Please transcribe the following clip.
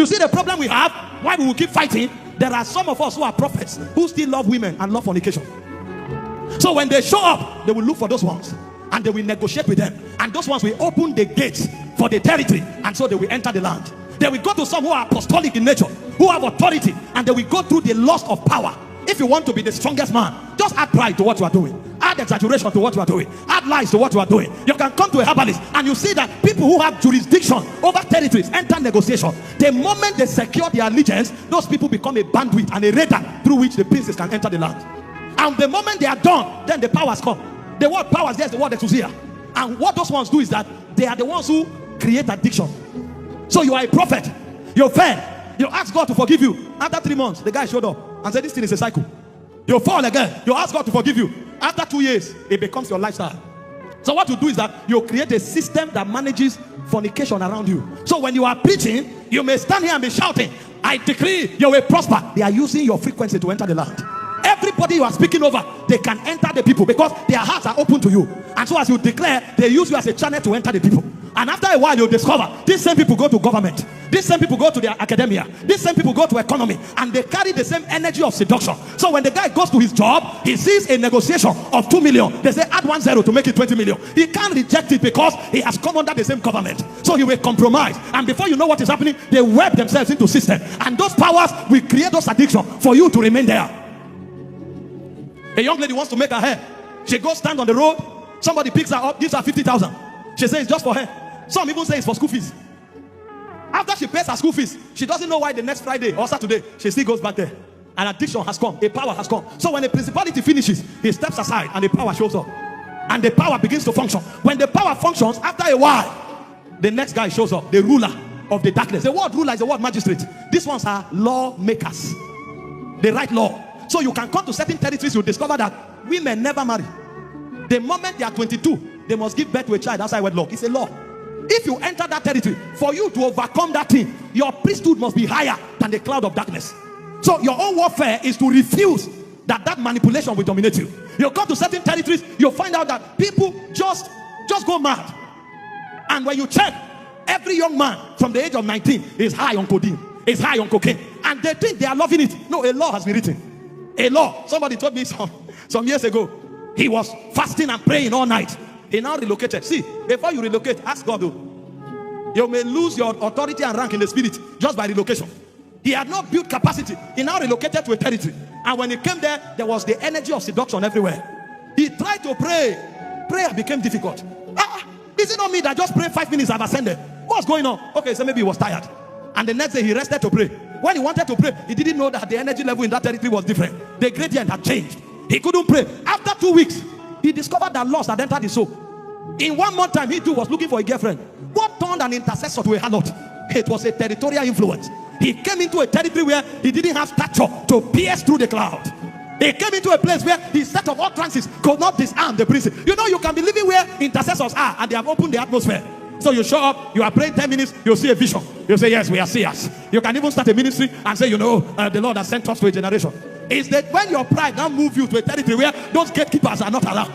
see the problem we have? Why we will keep fighting? There are some of us who are prophets who still love women and love fornication. So when they show up, they will look for those ones and they will negotiate with them. And those ones will open the gates for the territory, and so they will enter the land. They will go to some who are apostolic in nature, who have authority, and they will go through the lust of power. If you want to be the strongest man, just add pride to what you are doing. Add exaggeration to what you are doing. Add lies to what you are doing. You can come to a herbalist and you see that people who have jurisdiction over territories enter negotiation. The moment they secure their allegiance, those people become a bandwidth and a radar through which the princes can enter the land. And the moment they are done, then the powers come. The word powers, there's the word exousia. And what those ones do is that they are the ones who create addiction. So you are a prophet, you fell, you ask God to forgive you. After 3 months, the guy showed up and said, this thing is a cycle. You fall again, you ask God to forgive you. After 2 years, it becomes your lifestyle. So what you do is that you create a system that manages fornication around you. So when you are preaching, you may stand here and be shouting, I decree you will prosper. They are using your frequency to enter the land. Everybody you are speaking over, they can enter the people because their hearts are open to you. And so as you declare, they use you as a channel to enter the people. And after a while, you discover these same people go to government, these same people go to their academia, these same people go to economy, and they carry the same energy of seduction. So when the guy goes to his job, he sees a negotiation of 2 million. They say add 1 0 to make it 20 million. He can't reject it because he has come under the same government. So he will compromise. And before you know what is happening, they web themselves into system. And those powers will create those addictions for you to remain there. A young lady wants to make her hair. She goes stand on the road. Somebody picks her up, gives her 50,000. She says it's just for her. Some even say it's for school fees. After she pays her school fees, she doesn't know why the next Friday or Saturday she still goes back there. An addiction has come, a power has come. So when the principality finishes, he steps aside and the power shows up. And the power begins to function. When the power functions, after a while, the next guy shows up, the ruler of the darkness. The word ruler is the word magistrate. These ones are lawmakers. They write law. So you can come to certain territories, you discover that women never marry. The moment they are 22, they must give birth to a child outside wedlock. It's a law. If you enter that territory, for you to overcome that thing, your priesthood must be higher than the cloud of darkness. So your own warfare is to refuse that manipulation will dominate you. You come to certain territories, you'll find out that people just go mad. And when you check, every young man from the age of 19 is high on codeine, is high on cocaine. And they think they are loving it. No, a law has been written. A law. Somebody told me some years ago, he was fasting and praying all night. He now relocated. See, before you relocate, ask God though. You may lose your authority and rank in the spirit just by relocation. He had not built capacity. He now relocated to a territory. And when he came there, there was the energy of seduction everywhere. He tried to pray. Prayer became difficult. Is it not me that just prayed 5 minutes I've ascended? What's going on? Okay, so maybe he was tired. And the next day he rested to pray. When he wanted to pray, he didn't know that the energy level in that territory was different. The gradient had changed. He couldn't pray. After 2 weeks, he discovered that lust had entered his soul. In 1 month time, he too was looking for a girlfriend. What turned an intercessor to a harlot? It was a territorial influence. He came into a territory where he didn't have stature to pierce through the cloud. He came into a place where the set of utterances could not disarm the prince. You know, you can be living where intercessors are and they have opened the atmosphere. So you show up, you are praying 10 minutes, you'll see a vision. You say, yes, we are seers. You can even start a ministry and say, the Lord has sent us to a generation. It's that when your pride now moves you to a territory where those gatekeepers are not allowed.